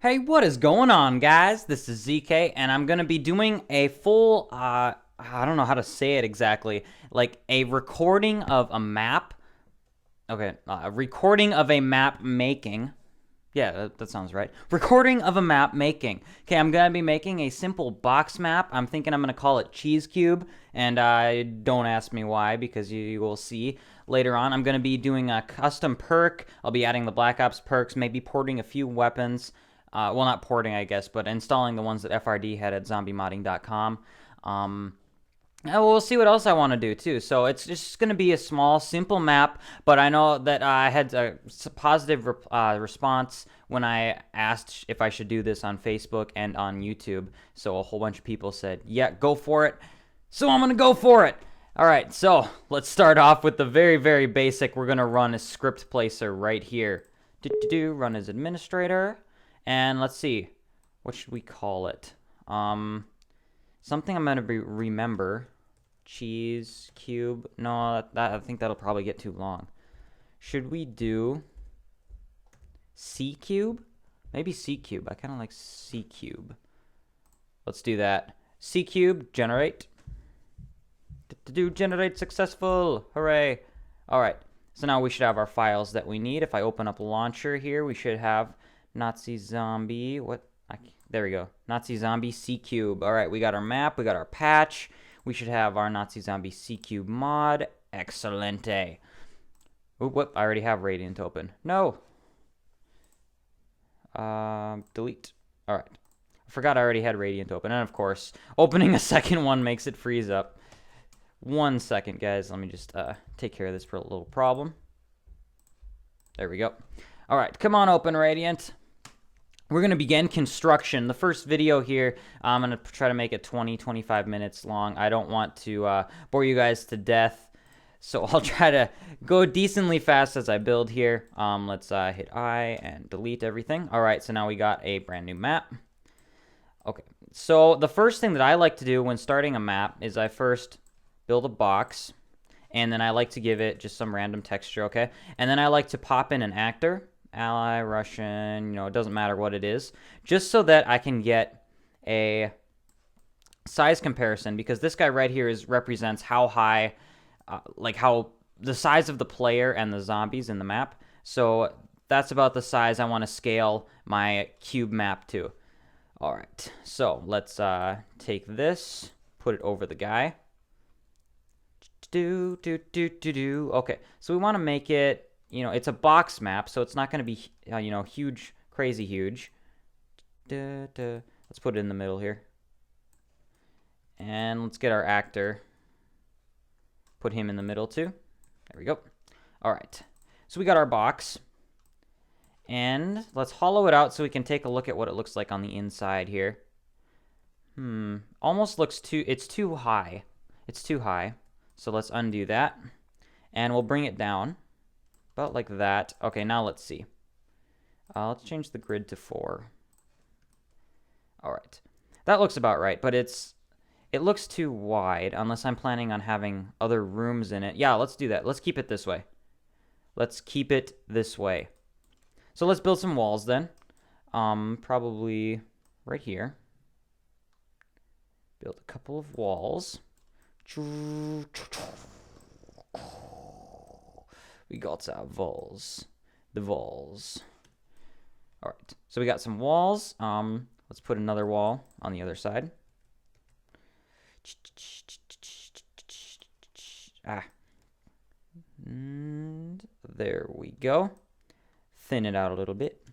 Hey, what is going on, guys? This is ZK, and I'm going to be doing a full, I don't know how to say it exactly, like a recording of a map. Okay, a recording of a map making. Yeah, that sounds right. Recording of a map making. Okay, I'm going to be making a simple box map. I'm thinking I'm going to call it Cheese Cube, and don't ask me why, because you will see later on. I'm going to be doing a custom perk. I'll be adding the Black Ops perks, maybe porting a few weapons. Well, not porting, I guess, but installing the ones that FRD had at zombiemodding.com. And we'll see what else I want to do, too. So it's just going to be a small, simple map, but I know that I had a positive response when I asked if I should do this on Facebook and on YouTube. So a whole bunch of people said, yeah, go for it. So I'm going to go for it. All right, so let's start off with the very, very basic. We're going to run a script placer right here. Run as administrator. And let's see, what should we call it? Something I'm going to remember. Cheese cube. No, I think that'll probably get too long. Should we do C cube? Maybe C cube. I kind of like C cube. Let's do that. C cube, generate. Generate successful. Hooray. All right. So now we should have our files that we need. If I open up launcher here, we should have Nazi zombie. There we go. Nazi zombie C cube. All right, we got our map. We got our patch. We should have our Nazi zombie C cube mod. Excelente. Oop, whoop, I already have Radiant open. No. Delete. All right. I forgot I already had Radiant open. And of course, opening a second one makes it freeze up. 1 second, guys. Let me just take care of this little problem. There we go. All right, come on, open Radiant. We're going to begin construction. The first video here, I'm going to try to make it 20-25 minutes long. I don't want to bore you guys to death, so I'll try to go decently fast as I build here. Let's hit I and delete everything. All right, so now we got a brand new map. Okay, so the first thing that I like to do when starting a map is I first build a box, and then I like to give it just some random texture, okay? And then I like to pop in an actor. Ally, Russian, it doesn't matter what it is, just so that I can get a size comparison, because this guy right here represents how high, how the size of the player and the zombies in the map. So that's about the size I want to scale my cube map to. All right, so let's take this, put it over the guy. Okay, so we want to make it, it's a box map, so it's not going to be, huge, crazy huge. Let's put it in the middle here. And let's get our actor. Put him in the middle too. There we go. All right. So we got our box. And let's hollow it out so we can take a look at what it looks like on the inside here. Almost looks it's too high. It's too high. So let's undo that. And we'll bring it down. About like that. Okay, now let's see. Let's change the grid to 4. All right. That looks about right, but it looks too wide unless I'm planning on having other rooms in it. Yeah, let's do that. Let's keep it this way. Let's keep it this way. So let's build some walls then. Probably right here. Build a couple of walls. We got our walls. The walls. All right. So we got some walls. Let's put another wall on the other side. And there we go. Thin it out a little bit.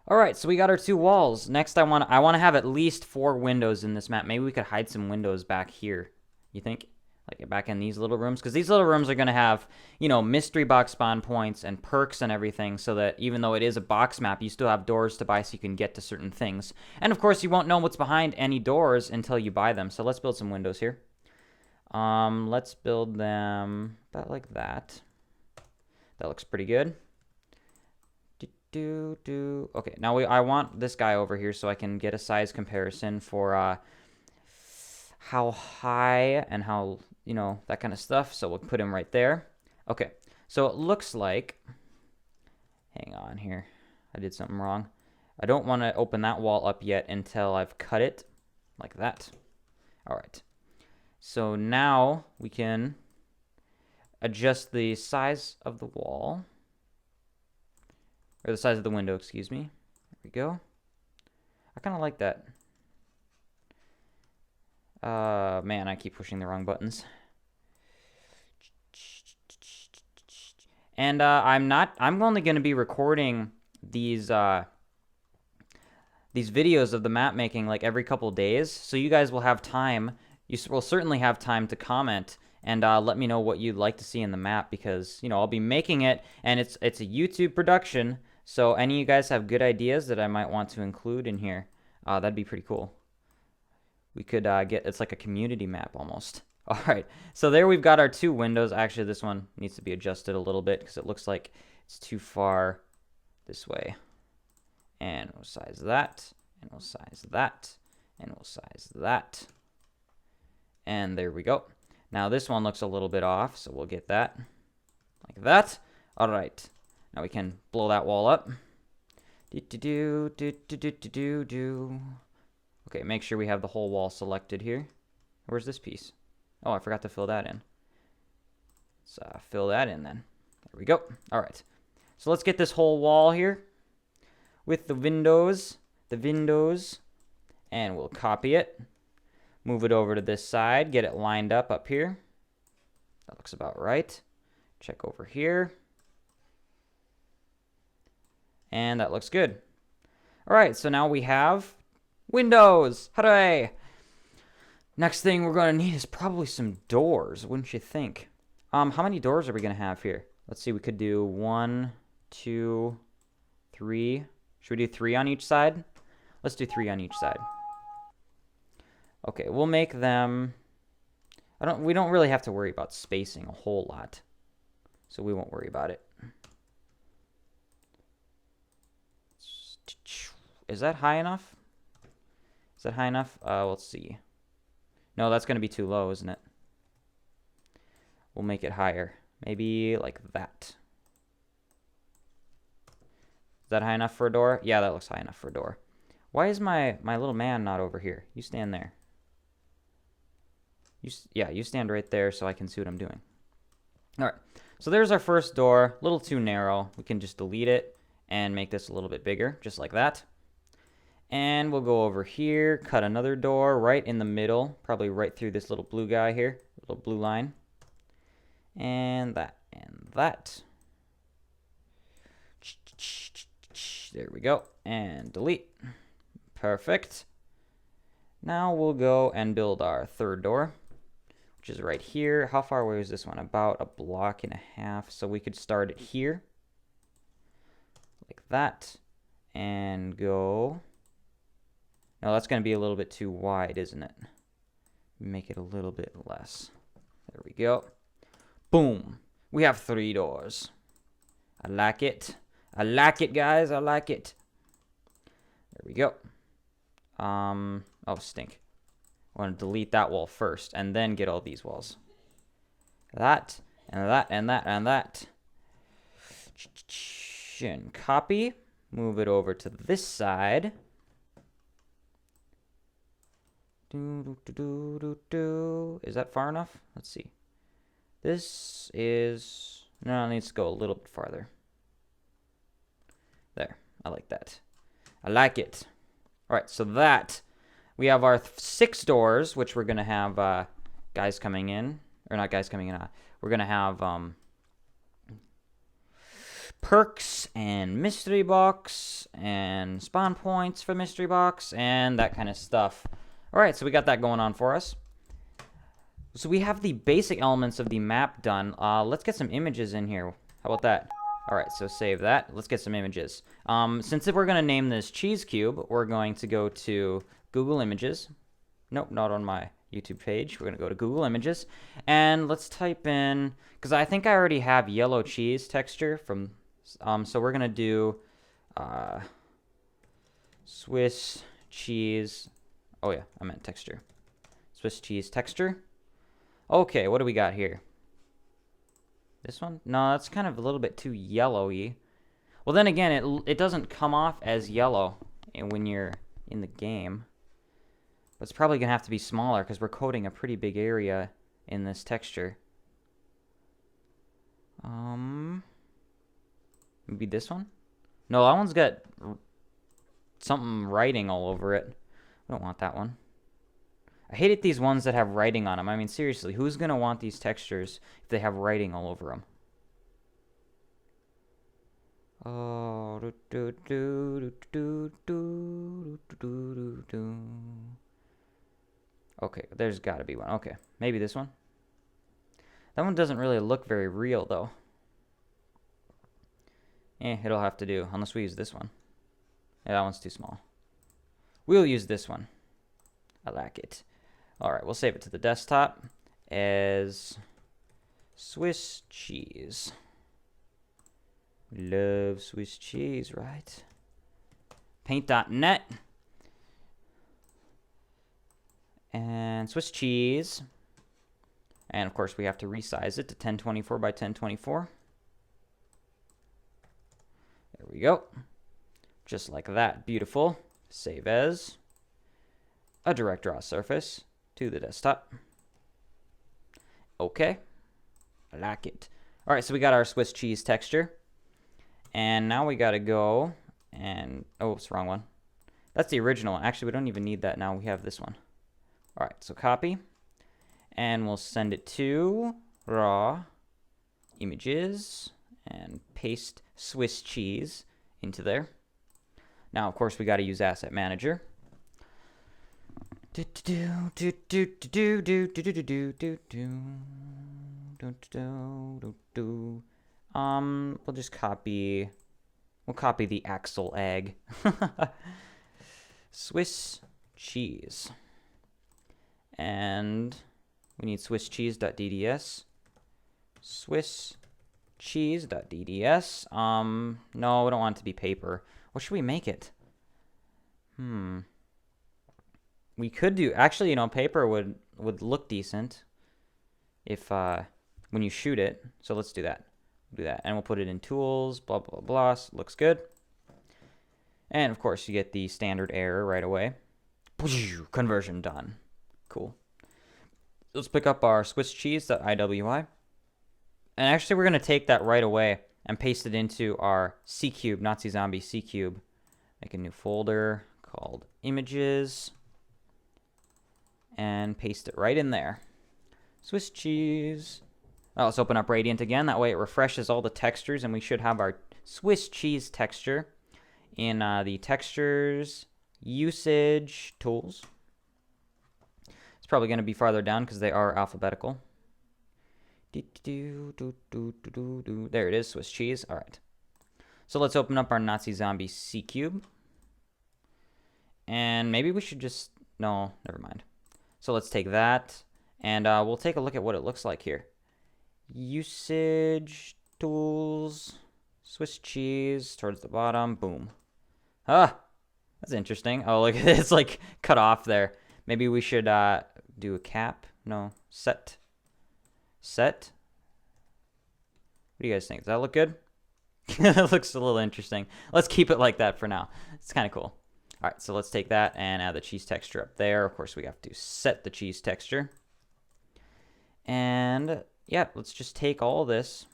All right, so we got our 2 walls. Next, I want to have at least 4 windows in this map. Maybe we could hide some windows back here. You think? Like back in these little rooms, because these little rooms are going to have, mystery box spawn points and perks and everything, so that even though it is a box map, you still have doors to buy so you can get to certain things. And of course, you won't know what's behind any doors until you buy them. So let's build some windows here. Let's build them about like that. That looks pretty good. Okay, now I want this guy over here so I can get a size comparison for how high and how, that kind of stuff. So we'll put him right there. Okay, so it looks like, hang on here. I did something wrong. I don't want to open that wall up yet until I've cut it like that. All right. So now we can adjust the size of the wall, or the size of the window, excuse me. There we go. I kind of like that. Man, I keep pushing the wrong buttons. And I'm only going to be recording these videos of the map making like every couple days, so you guys will have time. You will certainly have time to comment and let me know what you'd like to see in the map, because I'll be making it, and it's a YouTube production. So any of you guys have good ideas that I might want to include in here, that'd be pretty cool. We could it's like a community map almost. All right, so there we've got our 2 windows. Actually, this one needs to be adjusted a little bit because it looks like it's too far this way. And we'll size that, and we'll size that, and we'll size that. And there we go. Now this one looks a little bit off, so we'll get that like that. All right, now we can blow that wall up. Okay, make sure we have the whole wall selected here. Where's this piece? Oh, I forgot to fill that in. Let's fill that in then. There we go. All right, so let's get this whole wall here with the windows, and we'll copy it, move it over to this side, get it lined up here. That looks about right. Check over here. And that looks good. All right, so now we have windows. Hooray! Next thing we're going to need is probably some doors, wouldn't you think? How many doors are we going to have here? Let's see, we could do 1, 2, 3. Should we do 3 on each side? Let's do 3 on each side. Okay, we'll make them... we don't really have to worry about spacing a whole lot, so we won't worry about it. Is that high enough? Is that high enough? Let's see. No, that's going to be too low, isn't it? We'll make it higher. Maybe like that. Is that high enough for a door? Yeah, that looks high enough for a door. Why is my little man not over here? You stand there. You stand right there so I can see what I'm doing. All right, so there's our first door. A little too narrow. We can just delete it and make this a little bit bigger, just like that. And we'll go over here, cut another door right in the middle, probably right through this little blue guy here, little blue line. And that, and that. There we go, and delete. Perfect. Now we'll go and build our third door, which is right here. How far away is this one? About a block and a half. So we could start it here, like that, and go. No, that's going to be a little bit too wide, isn't it? Make it a little bit less. There we go. Boom. We have 3 doors. I like it. I like it, guys. I like it. There we go. Oh, stink. I want to delete that wall first and then get all these walls. That, and that, and that, and that. And copy. Move it over to this side. Is that far enough? Let's see. This is... No, it needs to go a little bit farther. There. I like that. I like it. All right, so that... We have our 6 doors, which we're going to have guys coming in. Or not guys coming in. We're going to have perks and mystery box and spawn points for mystery box and that kind of stuff. All right, so we got that going on for us. So we have the basic elements of the map done. Let's get some images in here. How about that? All right, so save that. Let's get some images. Since we're going to name this cheese cube, we're going to go to Google Images. Nope, not on my YouTube page. We're going to go to Google Images. And let's type in, because I think I already have yellow cheese texture from, so we're going to do Swiss cheese. Oh yeah, I meant texture. Swiss cheese texture. Okay, what do we got here? This one? No, that's kind of a little bit too yellowy. Well, then again, it doesn't come off as yellow. when you're in the game. But it's probably going to have to be smaller because we're coding a pretty big area in this texture. Maybe this one? No, that one's got something writing all over it. I don't want that one. I hate it, these ones that have writing on them. I mean, seriously, who's going to want these textures if they have writing all over them? Oh, okay, there's got to be one. Okay, maybe this one. That one doesn't really look very real, though. It'll have to do, unless we use this one. Yeah, that one's too small. We'll use this one. I like it. All right, we'll save it to the desktop as Swiss cheese. We love Swiss cheese, right? Paint.net. And Swiss cheese. And of course, we have to resize it to 1024 by 1024. There we go. Just like that. Beautiful. Save as a direct draw surface to the desktop. Okay. I like it. All right, so we got our Swiss cheese texture. And now we got to go and... oh, it's the wrong one. That's the original one. Actually, we don't even need that now. We have this one. All right, so copy. And we'll send it to raw images and paste Swiss cheese into there. Now, of course, we got to use Asset Manager. We'll just copy. We'll copy the axle egg. Swiss cheese. And we need Swiss cheese.dds. Swiss cheese.dds. No, we don't want it to be paper. What should we make it? We could do, actually, you know, paper would look decent if when you shoot it. So let's do that. Do that, and we'll put it in tools. Blah blah blah. Looks good. And of course, you get the standard error right away. Conversion done. Cool. Let's pick up our Swiss cheese.iwi. And actually, we're going to take that right away and paste it into our C cube, Nazi Zombie C cube. Make a new folder called images. And paste it right in there. Swiss cheese. Oh, let's open up Radiant again. That way it refreshes all the textures, and we should have our Swiss cheese texture in the textures usage tools. It's probably going to be farther down because they are alphabetical. There it is, Swiss cheese. All right. So let's open up our Nazi Zombie C cube. And maybe we should just... no, never mind. So let's take that, and we'll take a look at what it looks like here. Usage tools, Swiss cheese towards the bottom. Boom. Ah, that's interesting. Oh, look, it's like cut off there. Maybe we should do a cap. No, set. What do you guys think? Does that look good? That looks a little interesting. Let's keep it like that for now. It's kind of cool. All right, so let's take that and add the cheese texture up there. Of course, we have to set the cheese texture. And yeah, let's just take all this.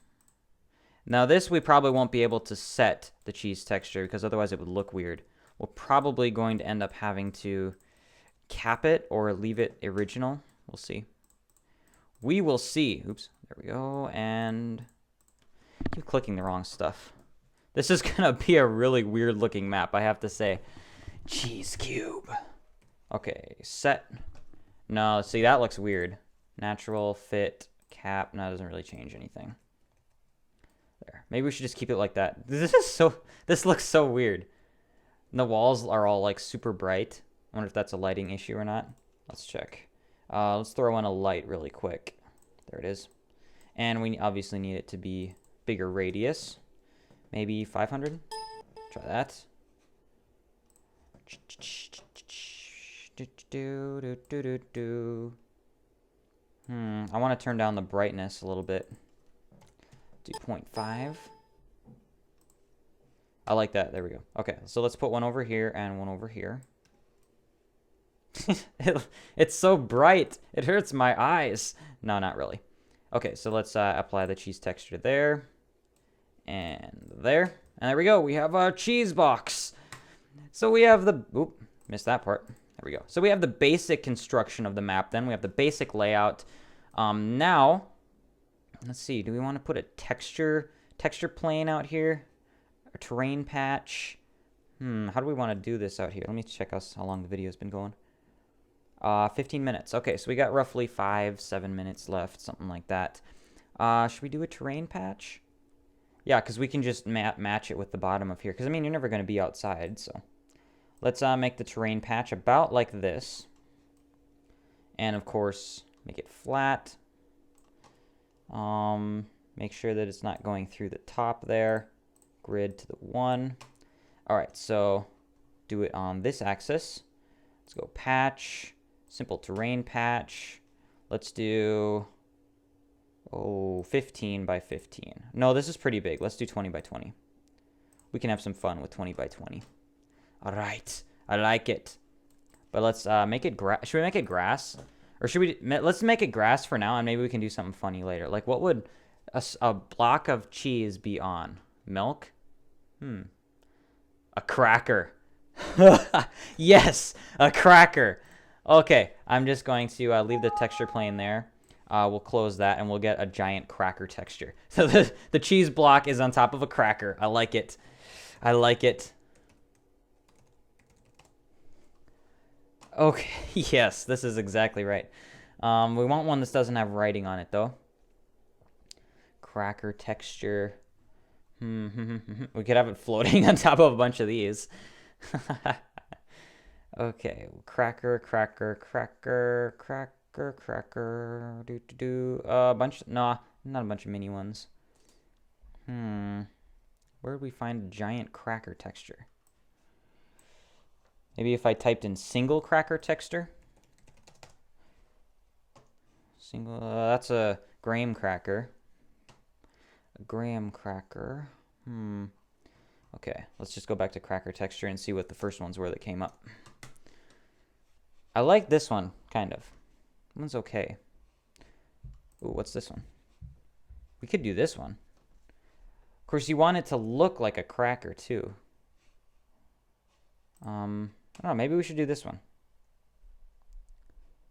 Now this, we probably won't be able to set the cheese texture because otherwise it would look weird. We're probably going to end up having to cap it or leave it original. We'll see. We will see. Oops, there we go. And I keep clicking the wrong stuff. This is going to be a really weird looking map, I have to say. Cheese cube. Okay, set. No, see, that looks weird. Natural, fit, cap. No, it doesn't really change anything. There. Maybe we should just keep it like that. This looks so weird. And the walls are all like super bright. I wonder if that's a lighting issue or not. Let's check. Let's throw in a light really quick. There it is. And we obviously need it to be bigger radius. Maybe 500. Try that. I want to turn down the brightness a little bit. Do 0.5. I like that. There we go. Okay, so let's put one over here and one over here. It's so bright. It hurts my eyes. No, not really. Okay, so let's apply the cheese texture there. And there. And there we go. We have our cheese box. So we have the... Oop, missed that part. There we go. So we have the basic construction of the map then. We have the basic layout. Now, let's see. Do we want to put a texture plane out here? A terrain patch? How do we want to do this out here? Let me check how long the video's been going. 15 minutes. Okay, so we got roughly 5-7 minutes left, something like that. Should we do a terrain patch? Yeah, because we can just match it with the bottom of here. Because, I mean, you're never going to be outside, so. Let's make the terrain patch about like this. And, of course, make it flat. Make sure that it's not going through the top there. Grid to the 1. All right, so do it on this axis. Let's go patch. Simple terrain patch. Let's do, 15 by 15. No, this is pretty big. Let's do 20 by 20. We can have some fun with 20 by 20. All right. I like it. But let's make it grass. Should we make it grass? Or should we, let's make it grass for now, and maybe we can do something funny later. Like, what would a block of cheese be on? Milk? A cracker. Yes, a cracker. Okay, I'm just going to leave the texture plane there. We'll close that, and we'll get a giant cracker texture. So the cheese block is on top of a cracker. I like it. I like it. Okay, yes, this is exactly right. We want one that doesn't have writing on it, though. Cracker texture. We could have it floating on top of a bunch of these. Okay, cracker. Bunch, nah, not a bunch of mini ones. Where would we find a giant cracker texture? Maybe if I typed in single cracker texture. Single, that's a graham cracker. A graham cracker. Okay, let's just go back to cracker texture and see what the first ones were that came up. I like this one, kind of. That one's okay. Ooh, what's this one? We could do this one. Of course, you want it to look like a cracker, too. I don't know, maybe we should do this one.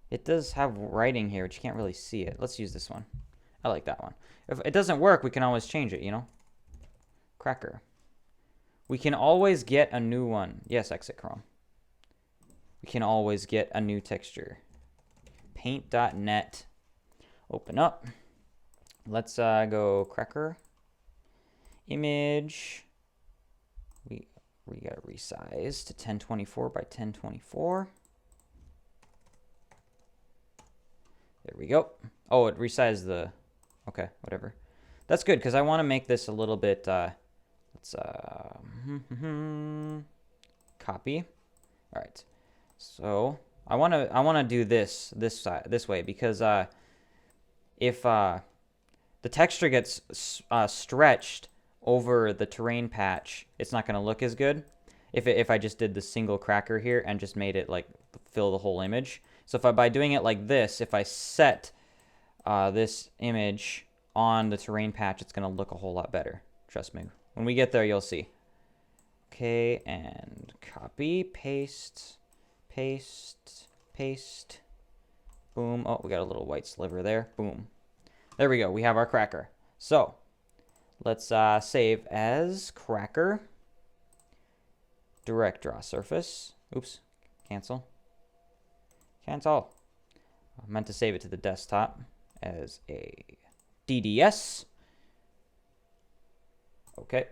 It does have writing here, but you can't really see it. Let's use this one. I like that one. If it doesn't work, we can always change it, you know? Cracker. We can always get a new one. Yes, exit Chrome. We can always get a new texture. Paint.net. Open up. Let's go cracker. Image. We gotta resize to 1024 by 1024. There we go. Oh, it resized the... Okay, whatever. That's good, because I want to make this a little bit... let's... copy. All right. So, I want to do this way, because if the texture gets stretched over the terrain patch, it's not going to look as good if I just did the single cracker here and just made it like fill the whole image. So by doing it like this, if I set this image on the terrain patch, it's going to look a whole lot better. Trust me. When we get there, you'll see. Okay, and copy, paste, paste, paste. Boom. Oh, we got a little white sliver there. Boom. There we go. We have our cracker. So, let's save as cracker. Direct draw surface. Oops. Cancel. Cancel. I meant to save it to the desktop as a DDS. Okay.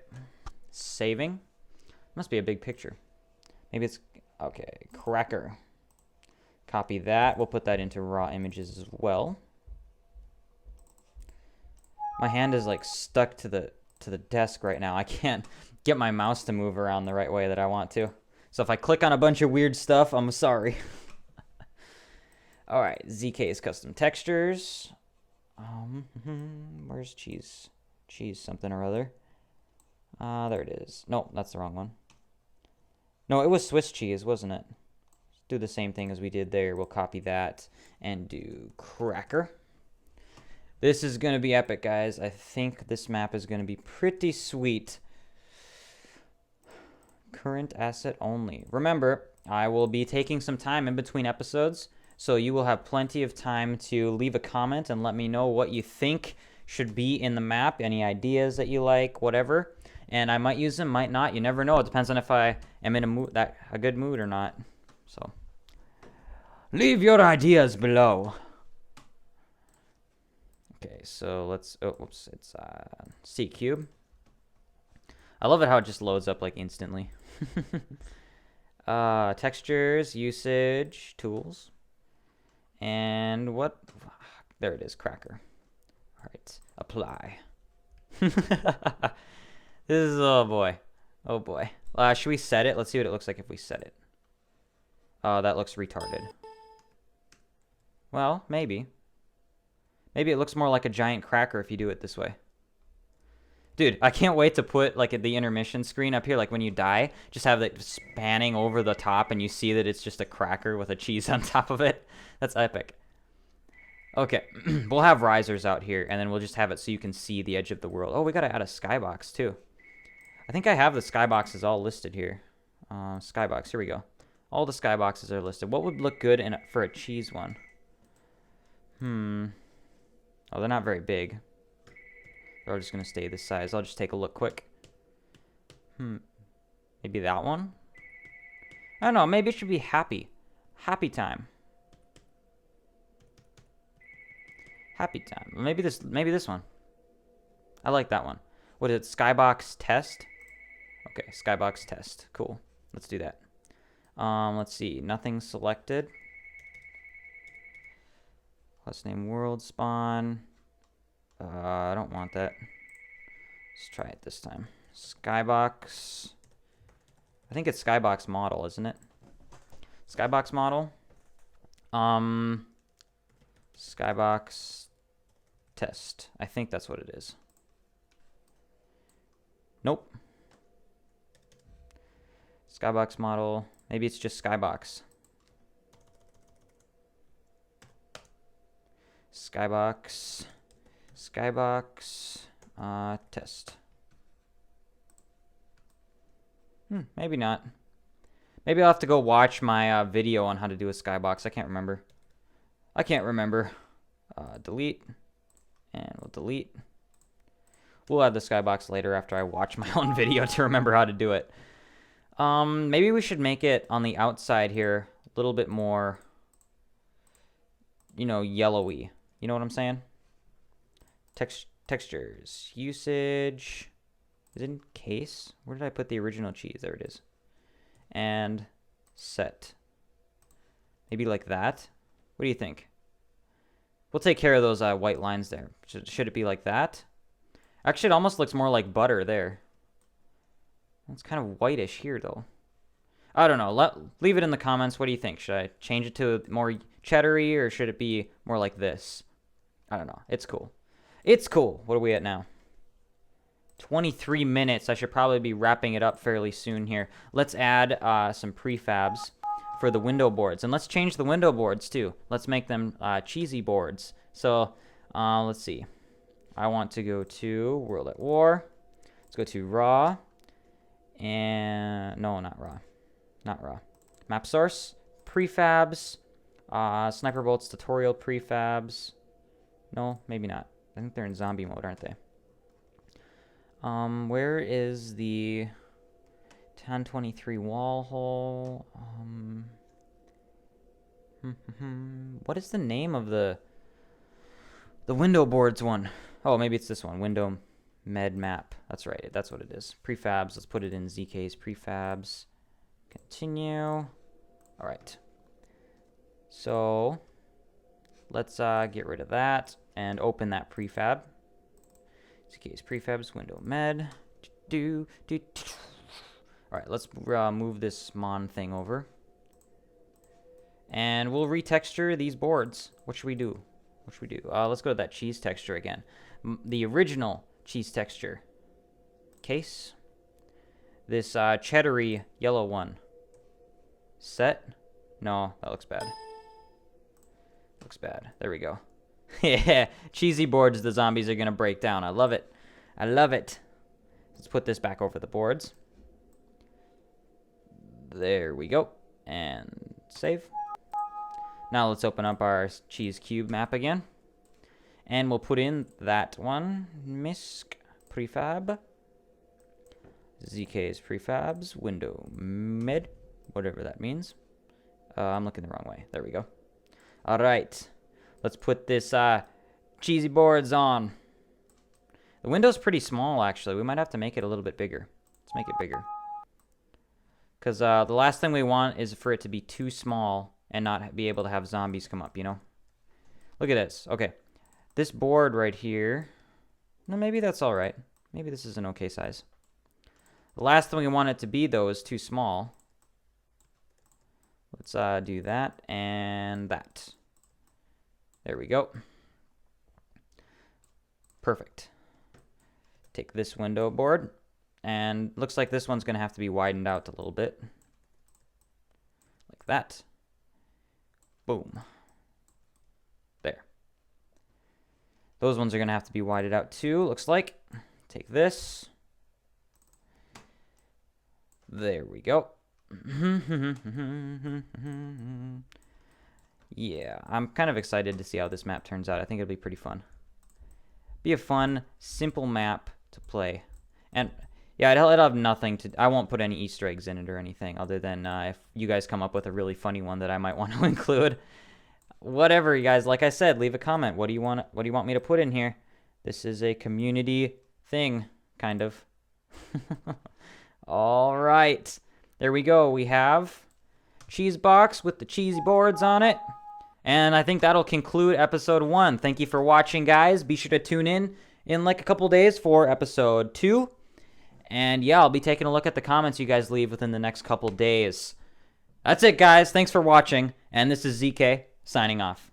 Saving. Must be a big picture. Maybe it's... Okay. Cracker. Copy that. We'll put that into raw images as well. My hand is like stuck to the desk right now. I can't get my mouse to move around the right way that I want to. So if I click on a bunch of weird stuff, I'm sorry. All right, ZK's custom textures. Where's cheese? Cheese something or other. There it is. No, that's the wrong one. No, it was Swiss cheese, wasn't it? Do the same thing as we did there. We'll copy that and do cracker. This is going to be epic, guys. I think this map is going to be pretty sweet. Current asset only. Remember, I will be taking some time in between episodes, so you will have plenty of time to leave a comment and let me know what you think should be in the map, any ideas that you like, whatever. And I might use them, might not. You never know. It depends on if I am in a good mood or not. So, leave your ideas below. Okay, so let's, oh, whoops, it's C cube. I love it how it just loads up like instantly. Textures, usage, tools, and what? There it is, cracker. All right, apply. This is, oh boy. Oh boy. Should we set it? Let's see what it looks like if we set it. That looks retarded. Well, maybe. Maybe it looks more like a giant cracker if you do it this way. Dude, I can't wait to put like the intermission screen up here, like when you die, just have it spanning over the top and you see that it's just a cracker with a cheese on top of it. That's epic. Okay, we'll have risers out here and then we'll just have it so you can see the edge of the world. Oh, we gotta add a skybox too. I think I have the skyboxes all listed here. Skybox, here we go. All the skyboxes are listed. What would look good for a cheese one? Oh, they're not very big. They're just going to stay this size. I'll just take a look quick. Maybe that one? I don't know. Maybe it should be happy. Happy time. Happy time. Maybe this one. I like that one. What is it? Skybox test? Okay, skybox test. Cool. Let's do that. Let's see. Nothing selected. Let's name world spawn. I don't want that. Let's try it this time. Skybox. I think it's Skybox model, isn't it? Skybox model. Skybox test. I think that's what it is. Nope. Skybox model. Maybe it's just Skybox. Skybox. Skybox test. Maybe not. Maybe I'll have to go watch my video on how to do a skybox. I can't remember. Delete. And we'll delete. We'll add the skybox later after I watch my own video to remember how to do it. Maybe we should make it on the outside here a little bit more, you know, yellowy. You know what I'm saying? Textures, usage, is it in case? Where did I put the original cheese? There it is. And set. Maybe like that? What do you think? We'll take care of those white lines there. Should it be like that? Actually, it almost looks more like butter there. It's kind of whitish here, though. I don't know. Leave it in the comments. What do you think? Should I change it to more cheddary, or should it be more like this? I don't know. It's cool. It's cool. What are we at now? 23 minutes. I should probably be wrapping it up fairly soon here. Let's add some prefabs for the window boards. And let's change the window boards, too. Let's make them cheesy boards. So, let's see. I want to go to World at War. Let's go to Raw. And, no, not Raw. Not Raw. Map source. Prefabs. Sniper bolts, tutorial prefabs. No, maybe not. I think they're in zombie mode, aren't they? Where is the 1023 wall hole? What is the name of the window boards one? Oh, maybe it's this one. Window med map. That's right. That's what it is. Prefabs. Let's put it in ZK's prefabs. Continue. All right. So let's get rid of that and open that prefab. ZK's prefabs, window med. All right, let's move this mon thing over. And we'll retexture these boards. What should we do? Let's go to that cheese texture again. The original cheese texture. Case. this cheddary yellow one. Set? No, that looks bad. Looks bad. There we go. Yeah, cheesy boards the zombies are going to break down. I love it. I love it. Let's put this back over the boards. There we go. And save. Now let's open up our cheese cube map again. And we'll put in that one. Misc prefab. ZK's prefabs. Window med. Whatever that means. I'm looking the wrong way. There we go. All right. Let's put this cheesy boards on. The window's pretty small, actually. We might have to make it a little bit bigger. Let's make it bigger. Because the last thing we want is for it to be too small and not be able to have zombies come up, you know? Look at this. Okay. This board right here. No, maybe that's all right. Maybe this is an okay size. The last thing we want it to be, though, is too small. Let's do that and that. There we go. Perfect. Take this window board, and looks like this one's going to have to be widened out a little bit. Like that. Boom. There. Those ones are going to have to be widened out too, looks like. Take this. There we go. Yeah, I'm kind of excited to see how this map turns out. I think it'll be pretty fun. Be a fun, simple map to play. And yeah, it'll have nothing to... I won't put any Easter eggs in it or anything, other than if you guys come up with a really funny one that I might want to include. Whatever, you guys. Like I said, leave a comment. What do you want me to put in here? This is a community thing, kind of. All right. There we go. We have cheese box with the cheesy boards on it. And I think that'll conclude episode 1. Thank you for watching, guys. Be sure to tune in like a couple days for episode 2. And yeah, I'll be taking a look at the comments you guys leave within the next couple days. That's it, guys. Thanks for watching. And this is ZK signing off.